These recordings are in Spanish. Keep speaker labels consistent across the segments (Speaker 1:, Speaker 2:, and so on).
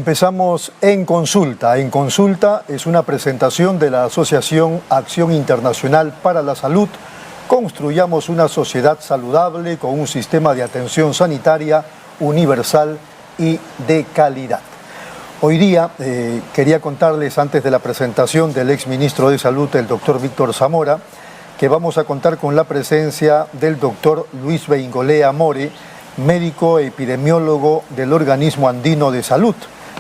Speaker 1: Empezamos En Consulta. En Consulta es una presentación de la Asociación Acción Internacional para la Salud. Construyamos una sociedad saludable con un sistema de atención sanitaria universal y de calidad. Hoy día quería contarles, antes de la presentación del exministro de Salud, el doctor Víctor Zamora, que vamos a contar con la presencia del doctor Luis Beingolea More, médico epidemiólogo del Organismo Andino de Salud.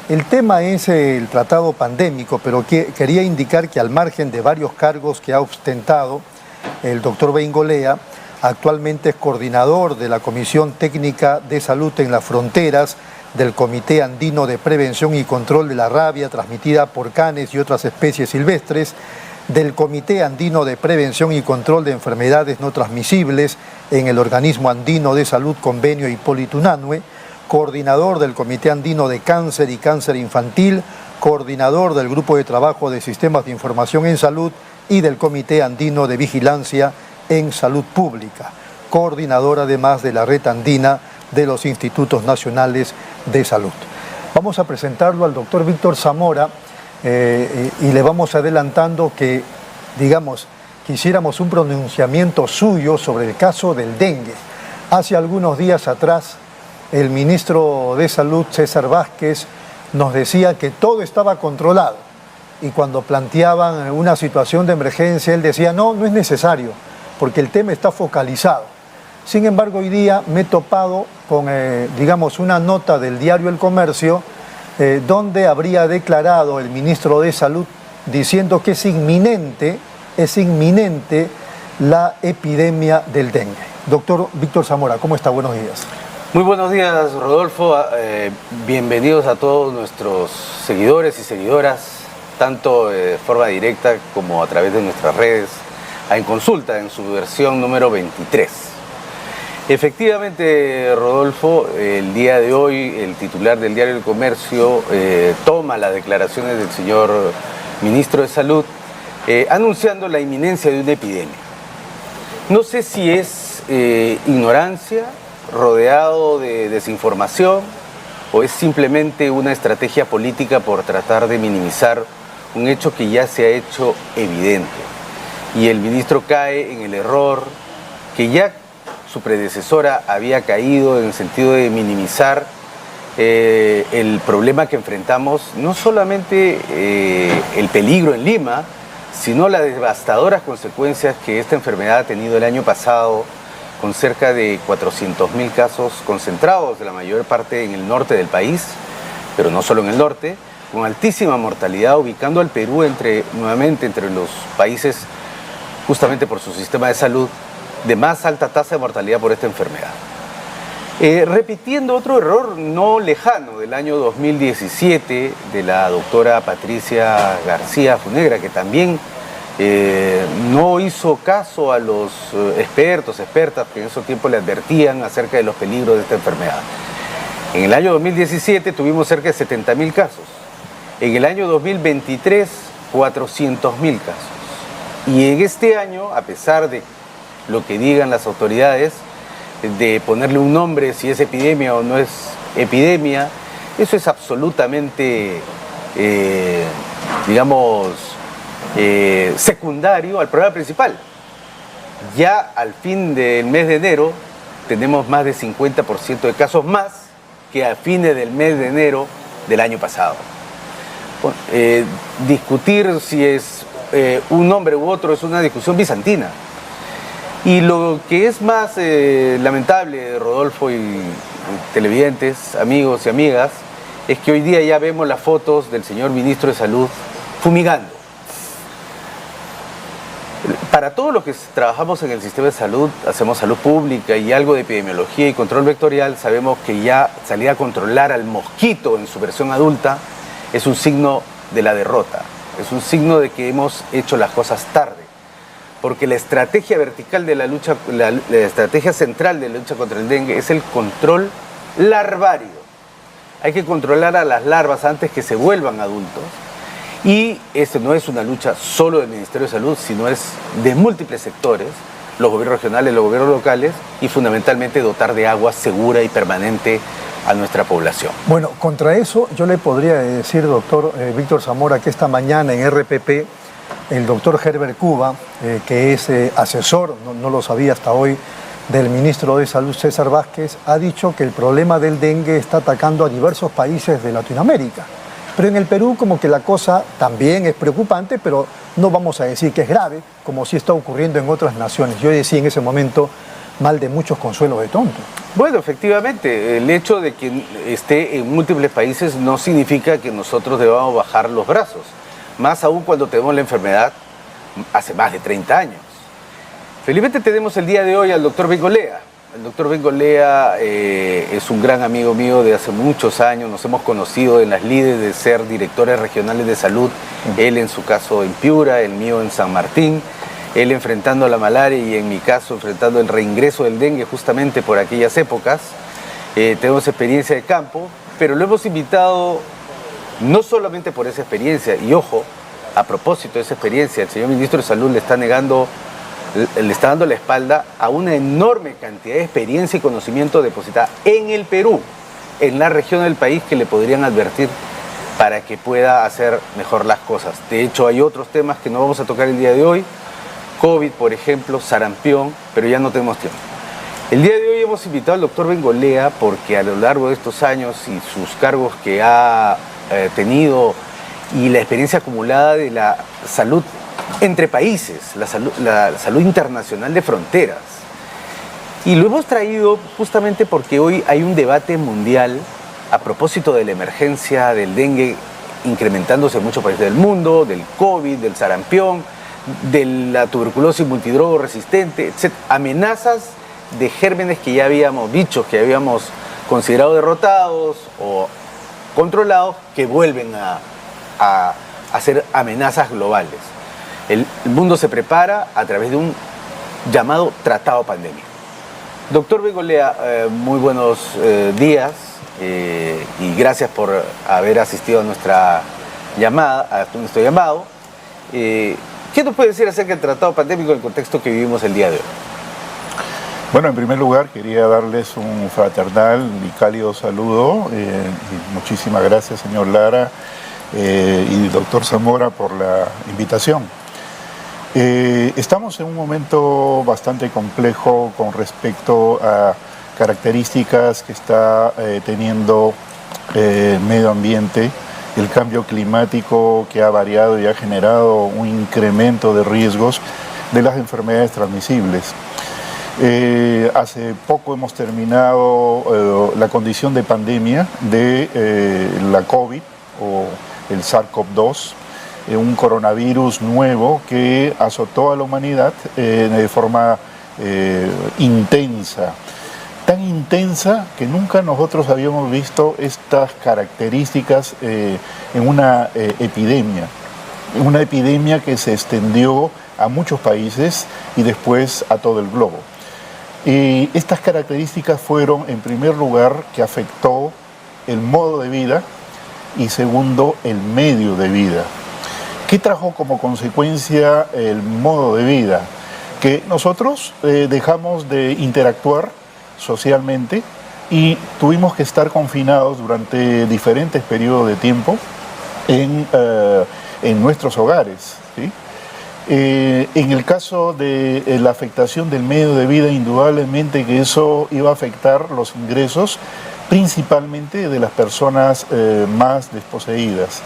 Speaker 1: El tema es el tratado pandémico, pero quería indicar que al margen de varios cargos que ha ostentado el doctor Beingolea, actualmente es coordinador de la Comisión Técnica de Salud en las Fronteras, del Comité Andino de Prevención y Control de la Rabia transmitida por canes y otras especies silvestres, del Comité Andino de Prevención y Control de Enfermedades No Transmisibles en el Organismo Andino de Salud Convenio Hipólito Unanue, coordinador del Comité Andino de Cáncer y Cáncer Infantil, coordinador del Grupo de Trabajo de Sistemas de Información en Salud y del Comité Andino de Vigilancia en Salud Pública, coordinador además de la Red Andina de los Institutos Nacionales de Salud. Vamos a presentarlo al doctor Víctor Zamora y le vamos adelantando que, quisiéramos un pronunciamiento suyo sobre el caso del dengue. Hace algunos días atrás, el ministro de Salud, César Vázquez, nos decía que todo estaba controlado. Y cuando planteaban una situación de emergencia, él decía, no es necesario, porque el tema está focalizado. Sin embargo, hoy día me he topado con, una nota del diario El Comercio, donde habría declarado el ministro de Salud diciendo que es inminente la epidemia del dengue. Doctor Víctor Zamora, ¿cómo está? Buenos días.
Speaker 2: Muy buenos días, Rodolfo. Bienvenidos a todos nuestros seguidores y seguidoras, tanto de forma directa como a través de nuestras redes, En Consulta, en su versión número 23. Efectivamente, Rodolfo, el día de hoy el titular del diario El Comercio toma las declaraciones del señor ministro de Salud anunciando la inminencia de una epidemia. No sé si es ignorancia, rodeado de desinformación, o es simplemente una estrategia política por tratar de minimizar un hecho que ya se ha hecho evidente. Y el ministro cae en el error que ya su predecesora había caído, en el sentido de minimizar el problema que enfrentamos, no solamente el peligro en Lima, sino las devastadoras consecuencias que esta enfermedad ha tenido el año pasado, con cerca de 400.000 casos concentrados, de la mayor parte en el norte del país, pero no solo en el norte, con altísima mortalidad, ubicando al Perú nuevamente entre los países, justamente por su sistema de salud, de más alta tasa de mortalidad por esta enfermedad. Repitiendo otro error no lejano del año 2017 de la doctora Patricia García Funegra, que también no hizo caso a los expertas que en ese tiempo le advertían acerca de los peligros de esta enfermedad. En el año 2017 tuvimos cerca de 70.000 casos. En el año 2023, 400.000 casos. Y en este año, a pesar de lo que digan las autoridades, de ponerle un nombre si es epidemia o no es epidemia, eso es absolutamente, secundario al problema principal. Ya al fin del mes de enero tenemos más de 50% de casos más que a fines del mes de enero del año pasado. Discutir si es un nombre u otro es una discusión bizantina. Y lo que es más lamentable, Rodolfo y televidentes, amigos y amigas, es que hoy día ya vemos las fotos del señor ministro de Salud fumigando. Para todos los que trabajamos en el sistema de salud, hacemos salud pública y algo de epidemiología y control vectorial, sabemos que ya salir a controlar al mosquito en su versión adulta es un signo de la derrota, es un signo de que hemos hecho las cosas tarde. Porque la estrategia vertical de la lucha, la estrategia central de la lucha contra el dengue es el control larvario. Hay que controlar a las larvas antes que se vuelvan adultos. Y esto no es una lucha solo del Ministerio de Salud, sino es de múltiples sectores, los gobiernos regionales, los gobiernos locales, y fundamentalmente dotar de agua segura y permanente a nuestra población.
Speaker 1: Bueno, contra eso yo le podría decir, doctor Víctor Zamora, que esta mañana en RPP el doctor Herbert Cuba, que es asesor, no lo sabía hasta hoy, del ministro de Salud César Vázquez, ha dicho que el problema del dengue está atacando a diversos países de Latinoamérica. Pero en el Perú como que la cosa también es preocupante, pero no vamos a decir que es grave, como sí está ocurriendo en otras naciones. Yo decía en ese momento, mal de muchos consuelos de tonto.
Speaker 2: Bueno, efectivamente, el hecho de que esté en múltiples países no significa que nosotros debamos bajar los brazos, más aún cuando tenemos la enfermedad hace más de 30 años. Felizmente tenemos el día de hoy al doctor Bengolea. El doctor Bengolea es un gran amigo mío de hace muchos años, nos hemos conocido en las lides de ser directores regionales de salud, él en su caso en Piura, el mío en San Martín, él enfrentando la malaria y en mi caso enfrentando el reingreso del dengue justamente por aquellas épocas. Tenemos experiencia de campo, pero lo hemos invitado no solamente por esa experiencia, y ojo, a propósito de esa experiencia, el señor ministro de Salud le está dando la espalda a una enorme cantidad de experiencia y conocimiento depositada en el Perú, en la región del país, que le podrían advertir para que pueda hacer mejor las cosas. De hecho, hay otros temas que no vamos a tocar el día de hoy, COVID, por ejemplo, sarampión, pero ya no tenemos tiempo. El día de hoy hemos invitado al doctor Bengolea porque a lo largo de estos años y sus cargos que ha tenido y la experiencia acumulada de la salud entre países, la salud internacional de fronteras. Y lo hemos traído justamente porque hoy hay un debate mundial a propósito de la emergencia del dengue incrementándose en muchos países del mundo, del COVID, del sarampión, de la tuberculosis multidrogo resistente, etc. Amenazas de gérmenes que ya habíamos, bichos que habíamos considerado derrotados o controlados, que vuelven a ser amenazas globales. El mundo se prepara a través de un llamado tratado pandémico. Doctor Bengolea, muy buenos días y gracias por haber asistido a nuestra llamada, a nuestro llamado. ¿Qué nos puede decir acerca del tratado pandémico en el contexto que vivimos el día de hoy?
Speaker 3: Bueno, en primer lugar quería darles un fraternal y cálido saludo. Y muchísimas gracias, señor Lara y doctor Zamora, por la invitación. Estamos en un momento bastante complejo con respecto a características que está teniendo el medio ambiente, el cambio climático que ha variado y ha generado un incremento de riesgos de las enfermedades transmisibles. Hace poco hemos terminado la condición de pandemia de la COVID o el SARS-CoV-2, un coronavirus nuevo que azotó a la humanidad de forma intensa. Tan intensa que nunca nosotros habíamos visto estas características en una epidemia que se extendió a muchos países y después a todo el globo. Y estas características fueron, en primer lugar, que afectó el modo de vida y segundo, el medio de vida. ¿Qué trajo como consecuencia el modo de vida? Que nosotros dejamos de interactuar socialmente y tuvimos que estar confinados durante diferentes periodos de tiempo en nuestros hogares, ¿sí? En el caso de la afectación del medio de vida, indudablemente que eso iba a afectar los ingresos principalmente de las personas más desposeídas,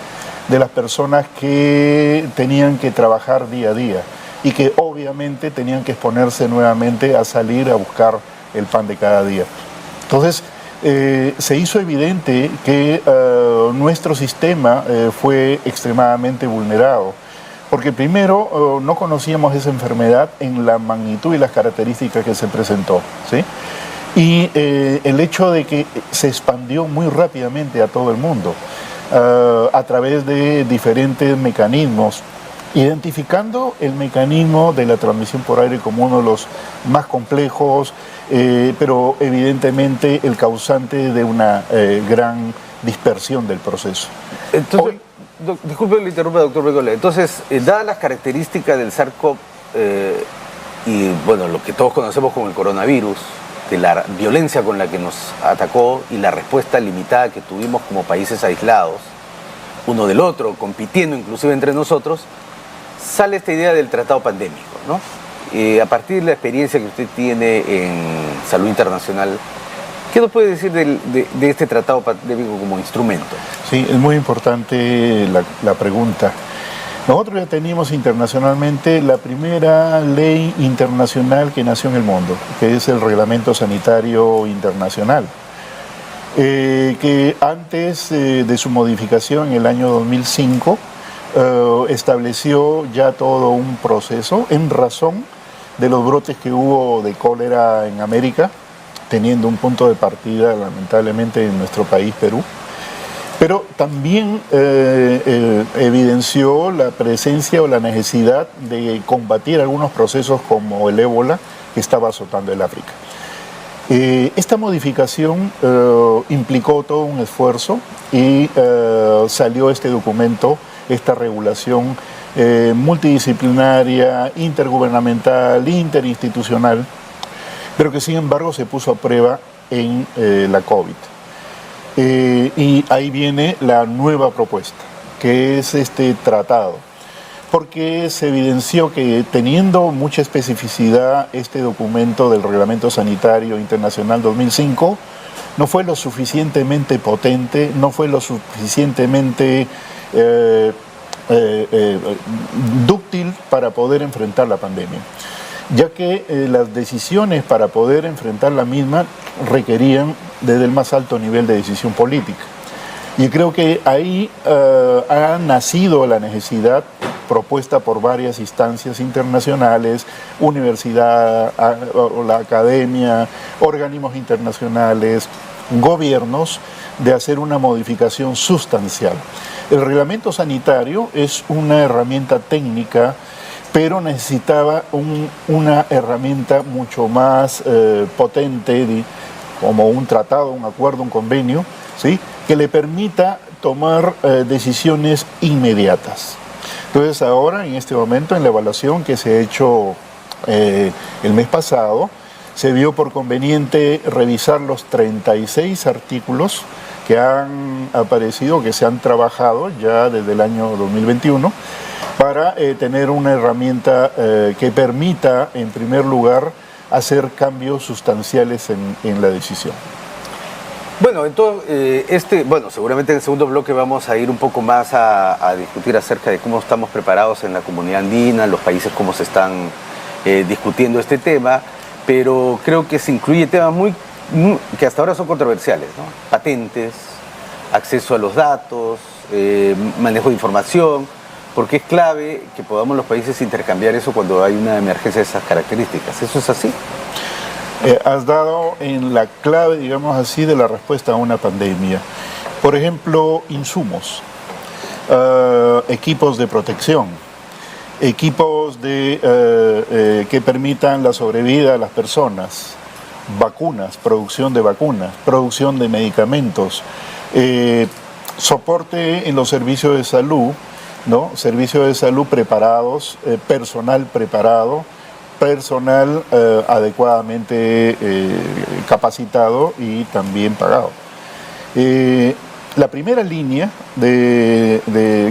Speaker 3: de las personas que tenían que trabajar día a día y que obviamente tenían que exponerse nuevamente a salir a buscar el pan de cada día. Entonces, se hizo evidente que nuestro sistema fue extremadamente vulnerado, porque primero no conocíamos esa enfermedad en la magnitud y las características que se presentó, ¿sí? Y el hecho de que se expandió muy rápidamente a todo el mundo a través de diferentes mecanismos, identificando el mecanismo de la transmisión por aire como uno de los más complejos, pero evidentemente el causante de una gran dispersión del proceso.
Speaker 2: Entonces, disculpe que le interrumpa, doctor Bengolea. Entonces, dadas las características del SARS-CoV y bueno, lo que todos conocemos como el coronavirus, de la violencia con la que nos atacó y la respuesta limitada que tuvimos como países aislados, uno del otro, compitiendo inclusive entre nosotros, sale esta idea del tratado pandémico, ¿no? A partir de la experiencia que usted tiene en salud internacional, ¿qué nos puede decir de este tratado pandémico como instrumento?
Speaker 3: Sí, es muy importante la pregunta. Nosotros ya teníamos internacionalmente la primera ley internacional que nació en el mundo, que es el Reglamento Sanitario Internacional, que antes de su modificación en el año 2005 estableció ya todo un proceso en razón de los brotes que hubo de cólera en América, teniendo un punto de partida lamentablemente en nuestro país, Perú. Pero también evidenció la presencia o la necesidad de combatir algunos procesos como el ébola que estaba azotando el África. Esta modificación implicó todo un esfuerzo y salió este documento, esta regulación multidisciplinaria, intergubernamental, interinstitucional, pero que sin embargo se puso a prueba en la COVID. Y ahí viene la nueva propuesta, que es este tratado, porque se evidenció que teniendo mucha especificidad este documento del Reglamento Sanitario Internacional 2005, no fue lo suficientemente potente, no fue lo suficientemente dúctil para poder enfrentar la pandemia, ya que las decisiones para poder enfrentar la misma requerían desde el más alto nivel de decisión política. Y creo que ahí ha nacido la necesidad propuesta por varias instancias internacionales, universidad, la academia, organismos internacionales, gobiernos, de hacer una modificación sustancial. El reglamento sanitario es una herramienta técnica, pero necesitaba una herramienta mucho más potente, como un tratado, un acuerdo, un convenio, ¿sí?, que le permita tomar decisiones inmediatas. Entonces ahora, en este momento, en la evaluación que se ha hecho el mes pasado, se vio por conveniente revisar los 36 artículos que han aparecido, que se han trabajado ya desde el año 2021, para tener una herramienta que permita, en primer lugar, hacer cambios sustanciales en la decisión.
Speaker 2: Bueno, entonces, seguramente en el segundo bloque vamos a ir un poco más a discutir acerca de cómo estamos preparados en la comunidad andina, los países, cómo se están discutiendo este tema, pero creo que se incluye temas que hasta ahora son controversiales, ¿no? Patentes, acceso a los datos, manejo de información, porque es clave que podamos los países intercambiar eso cuando hay una emergencia de esas características. ¿Eso es así?
Speaker 3: Has dado en la clave, digamos así, de la respuesta a una pandemia. Por ejemplo, insumos, equipos de protección, equipos que permitan la sobrevida a las personas, vacunas, producción de medicamentos, soporte en los servicios de salud, ¿no? Servicios de salud preparados, personal preparado, personal adecuadamente capacitado y también pagado. La primera línea que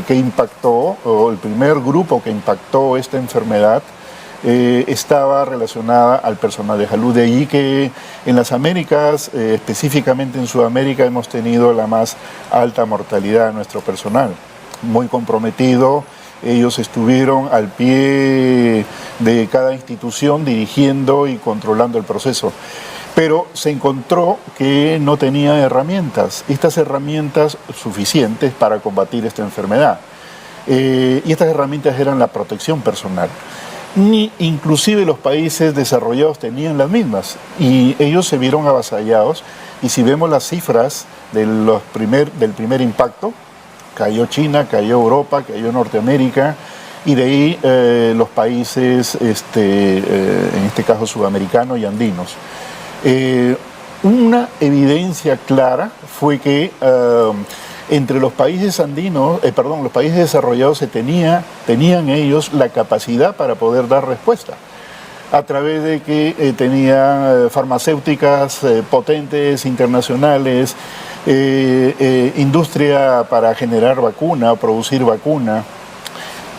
Speaker 3: impactó, o el primer grupo que impactó esta enfermedad, estaba relacionada al personal de salud. De allí que en las Américas, específicamente en Sudamérica, hemos tenido la más alta mortalidad de nuestro personal, muy comprometido. Ellos estuvieron al pie de cada institución dirigiendo y controlando el proceso. Pero se encontró que no tenía estas herramientas suficientes para combatir esta enfermedad. Y estas herramientas eran la protección personal. Ni inclusive los países desarrollados tenían las mismas y ellos se vieron avasallados. Y si vemos las cifras del primer impacto, cayó China, cayó Europa, cayó Norteamérica, y de ahí los países, en este caso sudamericanos y andinos. Una evidencia clara fue que entre los países andinos, los países desarrollados tenían ellos la capacidad para poder dar respuesta. a través de que tenían farmacéuticas potentes, internacionales, industria para generar vacuna, producir vacuna,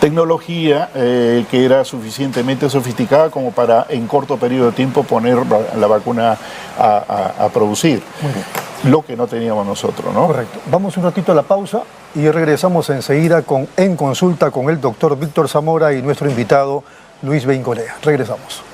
Speaker 3: tecnología que era suficientemente sofisticada como para en corto periodo de tiempo poner la vacuna a producir. Lo que no teníamos nosotros, ¿no?
Speaker 1: Correcto. Vamos un ratito a la pausa y regresamos enseguida con En Consulta con el doctor Víctor Zamora y nuestro invitado Luis Beingolea. Regresamos.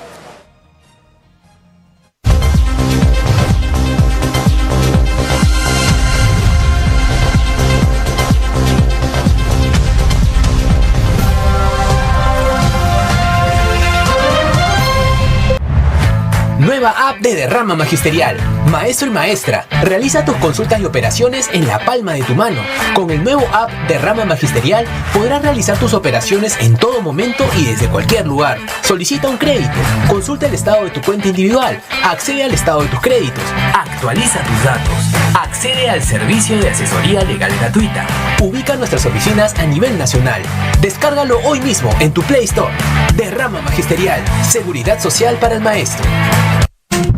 Speaker 4: Nueva app de Derrama Magisterial. Maestro y maestra, realiza tus consultas y operaciones en la palma de tu mano. Con el nuevo app Derrama Magisterial podrás realizar tus operaciones en todo momento y desde cualquier lugar. Solicita un crédito, consulta el estado de tu cuenta individual, accede al estado de tus créditos, actualiza tus datos, accede al servicio de asesoría legal gratuita. Ubica nuestras oficinas a nivel nacional. Descárgalo hoy mismo en tu Play Store. Derrama Magisterial, seguridad social para el maestro.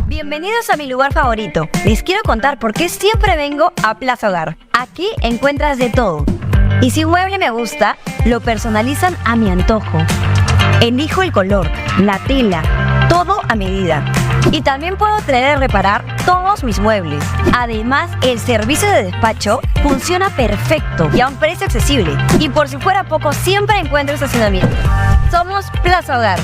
Speaker 5: Bienvenidos a mi lugar favorito. Les quiero contar por qué siempre vengo a Plaza Hogar. Aquí encuentras de todo. Y si un mueble me gusta, lo personalizan a mi antojo. Elijo el color, la tela, todo a medida. Y también puedo traer a reparar todos mis muebles. Además, el servicio de despacho funciona perfecto y a un precio accesible. Y por si fuera poco, siempre encuentro estacionamiento. Somos Plaza Hogar.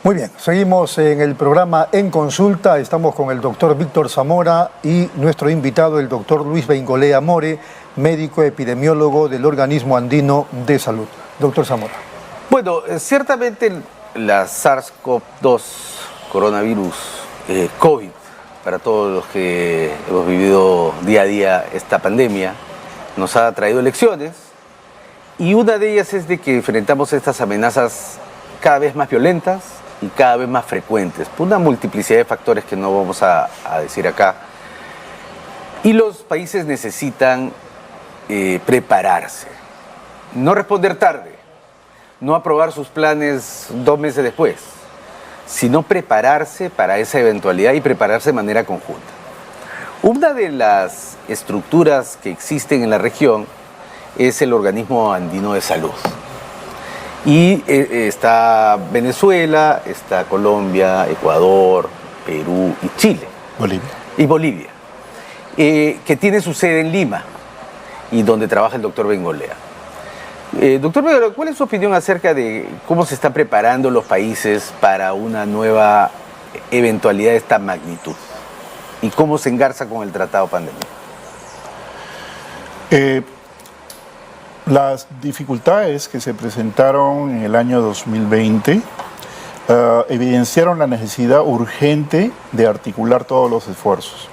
Speaker 1: Muy bien, seguimos en el programa En Consulta. Estamos con el doctor Víctor Zamora y nuestro invitado, el doctor Luis Beingolea More, médico epidemiólogo del Organismo Andino de Salud. Doctor Zamora.
Speaker 2: Bueno, ciertamente la SARS-CoV-2, coronavirus, COVID, para todos los que hemos vivido día a día esta pandemia, nos ha traído lecciones y una de ellas es de que enfrentamos estas amenazas cada vez más violentas y cada vez más frecuentes, por una multiplicidad de factores que no vamos a decir acá. Y los países necesitan prepararse, no responder tarde, no aprobar sus planes 2 meses después, sino prepararse para esa eventualidad y prepararse de manera conjunta. Una de las estructuras que existen en la región es el Organismo Andino de Salud. Y está Venezuela, está Colombia, Ecuador, Perú y Chile.
Speaker 3: Bolivia.
Speaker 2: Y Bolivia, que tiene su sede en Lima y donde trabaja el doctor Beingolea. Doctor Beingolea, ¿cuál es su opinión acerca de cómo se están preparando los países para una nueva eventualidad de esta magnitud? ¿Y cómo se engarza con el tratado pandémico?
Speaker 3: Las dificultades que se presentaron en el año 2020 evidenciaron la necesidad urgente de articular todos los esfuerzos.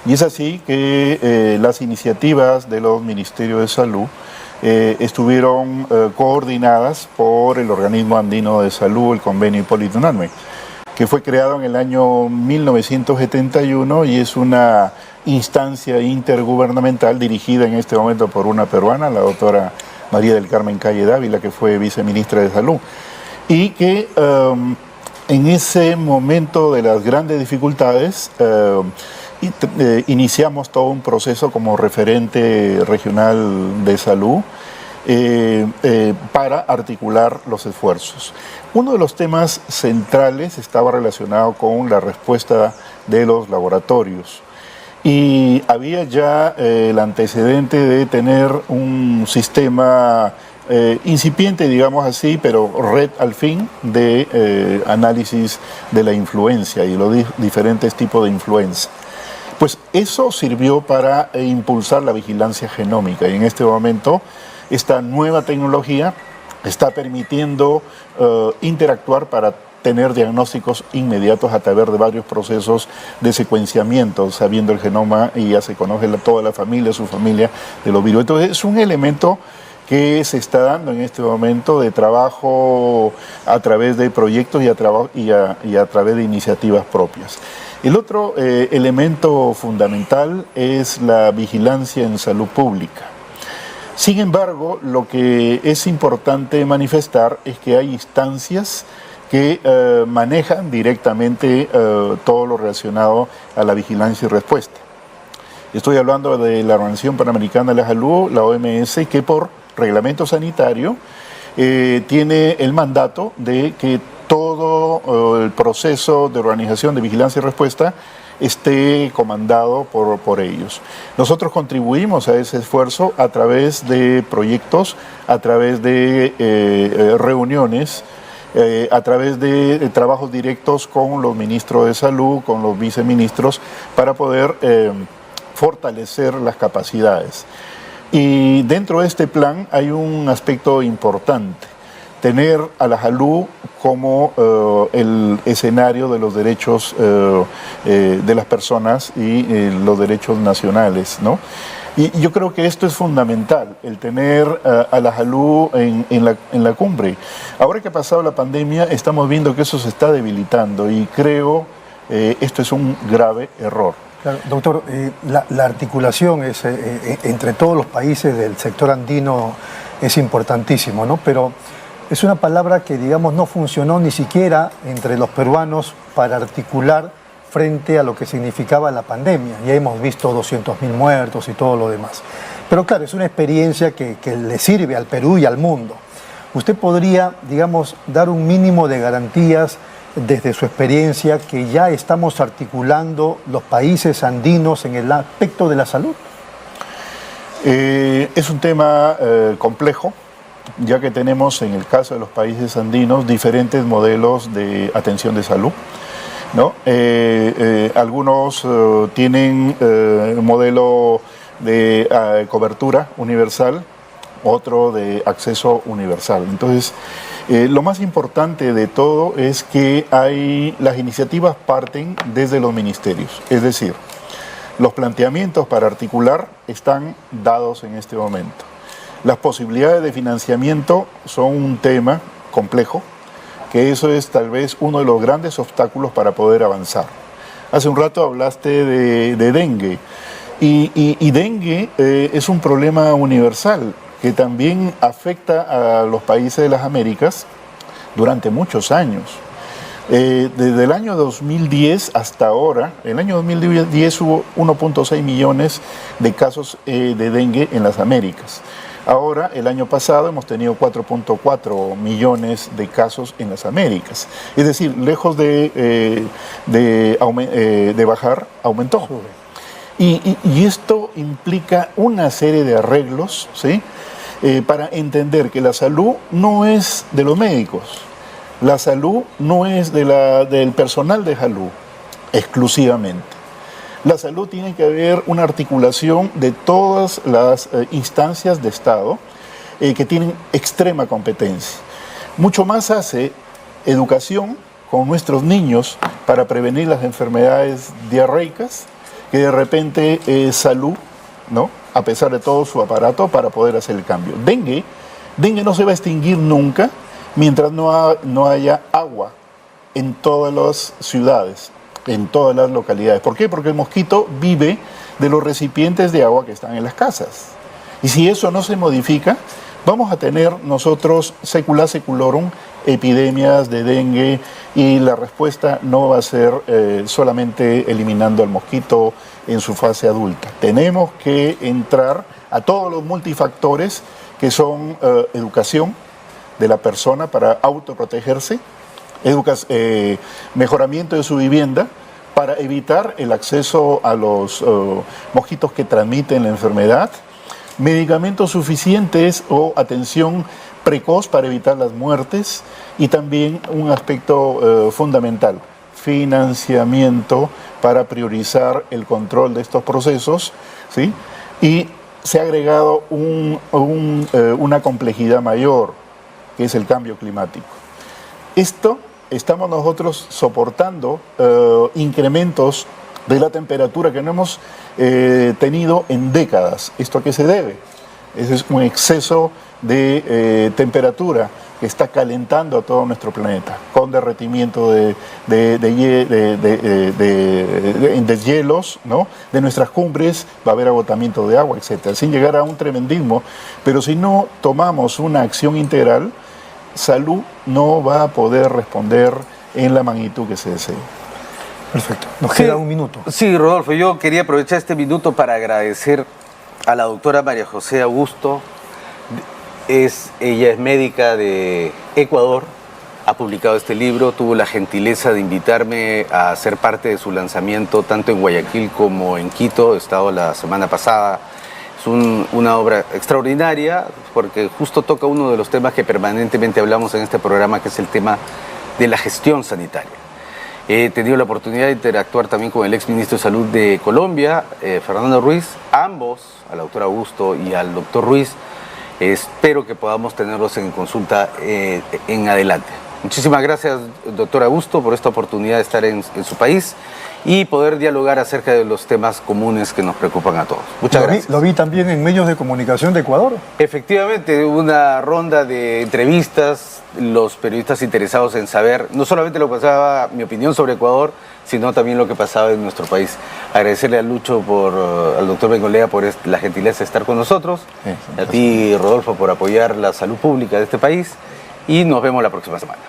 Speaker 3: Y es así que las iniciativas de los Ministerios de Salud estuvieron coordinadas por el Organismo Andino de Salud, el Convenio Hipólito Unanue, que fue creado en el año 1971 y es una instancia intergubernamental dirigida en este momento por una peruana, la doctora María del Carmen Calle Dávila, que fue viceministra de Salud, y que en ese momento de las grandes dificultades iniciamos todo un proceso como referente regional de salud para articular los esfuerzos. Uno de los temas centrales estaba relacionado con la respuesta de los laboratorios. Y había ya el antecedente de tener un sistema incipiente, digamos así, pero red al fin, de análisis de la influencia y los diferentes tipos de influenza. Pues eso sirvió para impulsar la vigilancia genómica y en este momento esta nueva tecnología está permitiendo interactuar para tener diagnósticos inmediatos a través de varios procesos de secuenciamiento, sabiendo el genoma y ya se conoce toda la familia, su familia de los virus. Entonces es un elemento que se está dando en este momento de trabajo a través de proyectos y a través de iniciativas propias. El otro elemento fundamental es la vigilancia en salud pública. Sin embargo, lo que es importante manifestar es que hay instancias que manejan directamente todo lo relacionado a la vigilancia y respuesta. Estoy hablando de la Organización Panamericana de la Salud, la OMS, que por reglamento sanitario tiene el mandato de que todo el proceso de organización de vigilancia y respuesta esté comandado por ellos. Nosotros contribuimos a ese esfuerzo a través de proyectos, a través de reuniones, a través de trabajos directos con los ministros de salud, con los viceministros, para poder fortalecer las capacidades. Y dentro de este plan hay un aspecto importante: tener a la salud como el escenario de los derechos de las personas y los derechos nacionales, ¿no? Y yo creo que esto es fundamental, el tener a la salud en la cumbre. Ahora que ha pasado la pandemia, estamos viendo que eso se está debilitando y creo esto es un grave error.
Speaker 1: Claro, doctor, la articulación entre todos los países del sector andino es importantísimo, ¿no? Pero es una palabra que, digamos, no funcionó ni siquiera entre los peruanos para articular frente a lo que significaba la pandemia. Ya hemos visto 200.000 muertos y todo lo demás. Pero claro, es una experiencia que le sirve al Perú y al mundo. ¿Usted podría, digamos, dar un mínimo de garantías desde su experiencia que ya estamos articulando los países andinos en el aspecto de la salud?
Speaker 3: Es un tema complejo, ya que tenemos en el caso de los países andinos diferentes modelos de atención de salud, ¿no? Algunos tienen un modelo de cobertura universal, otro de acceso universal. Entonces, lo más importante de todo es que las iniciativas parten desde los ministerios, es decir, los planteamientos para articular están dados en este momento. Las posibilidades de financiamiento son un tema complejo, que eso es tal vez uno de los grandes obstáculos para poder avanzar. Hace un rato hablaste de dengue, y dengue es un problema universal que también afecta a los países de las Américas durante muchos años. Desde el año 2010 hasta ahora, en el año 2010 hubo 1.6 millones de casos de dengue en las Américas. Ahora, el año pasado, hemos tenido 4.4 millones de casos en las Américas. Es decir, lejos de bajar, aumentó. Y esto implica una serie de arreglos, ¿sí? Para entender que la salud no es de los médicos, la salud no es del personal de salud exclusivamente. La salud tiene que haber una articulación de todas las instancias de Estado que tienen extrema competencia. Mucho más hace educación con nuestros niños para prevenir las enfermedades diarreicas que de repente salud, ¿no? A pesar de todo su aparato para poder hacer el cambio. Dengue no se va a extinguir nunca mientras no haya agua en todas las ciudades, en todas las localidades. ¿Por qué? Porque el mosquito vive de los recipientes de agua que están en las casas. Y si eso no se modifica, vamos a tener nosotros, secula seculorum, epidemias de dengue, y la respuesta no va a ser solamente eliminando al mosquito en su fase adulta. Tenemos que entrar a todos los multifactores que son educación de la persona para autoprotegerse, mejoramiento de su vivienda para evitar el acceso a los mosquitos que transmiten la enfermedad, medicamentos suficientes o atención precoz para evitar las muertes, y también un aspecto fundamental, financiamiento para priorizar el control de estos procesos, ¿sí? Y se ha agregado una complejidad mayor, que es el cambio climático. Estamos nosotros soportando incrementos de la temperatura que no hemos tenido en décadas. ¿Esto a qué se debe? Ese es un exceso de temperatura que está calentando a todo nuestro planeta, con derretimiento de hielos, ¿no? De nuestras cumbres, va a haber agotamiento de agua, etcétera, sin llegar a un tremendismo. Pero si no tomamos una acción integral, salud no va a poder responder en la magnitud que se desee.
Speaker 1: Perfecto. Nos queda un minuto.
Speaker 2: Sí, Rodolfo, yo quería aprovechar este minuto para agradecer a la doctora María José Augusto. Ella es médica de Ecuador, ha publicado este libro, tuvo la gentileza de invitarme a ser parte de su lanzamiento tanto en Guayaquil como en Quito. He estado la semana pasada. Es una obra extraordinaria porque justo toca uno de los temas que permanentemente hablamos en este programa, que es el tema de la gestión sanitaria. He tenido la oportunidad de interactuar también con el exministro de Salud de Colombia, Fernando Ruiz, ambos, al doctor Augusto y al doctor Ruiz. Espero que podamos tenerlos en consulta en adelante. Muchísimas gracias, doctor Augusto, por esta oportunidad de estar en su país y poder dialogar acerca de los temas comunes que nos preocupan a todos. Muchas gracias.
Speaker 1: Lo vi también en medios de comunicación de Ecuador.
Speaker 2: Efectivamente, una ronda de entrevistas, los periodistas interesados en saber no solamente lo que pasaba, mi opinión sobre Ecuador, sino también lo que pasaba en nuestro país. Agradecerle a Lucho, al doctor Bengolea, por la gentileza de estar con nosotros, a ti, Rodolfo, por apoyar la salud pública de este país, y nos vemos la próxima semana.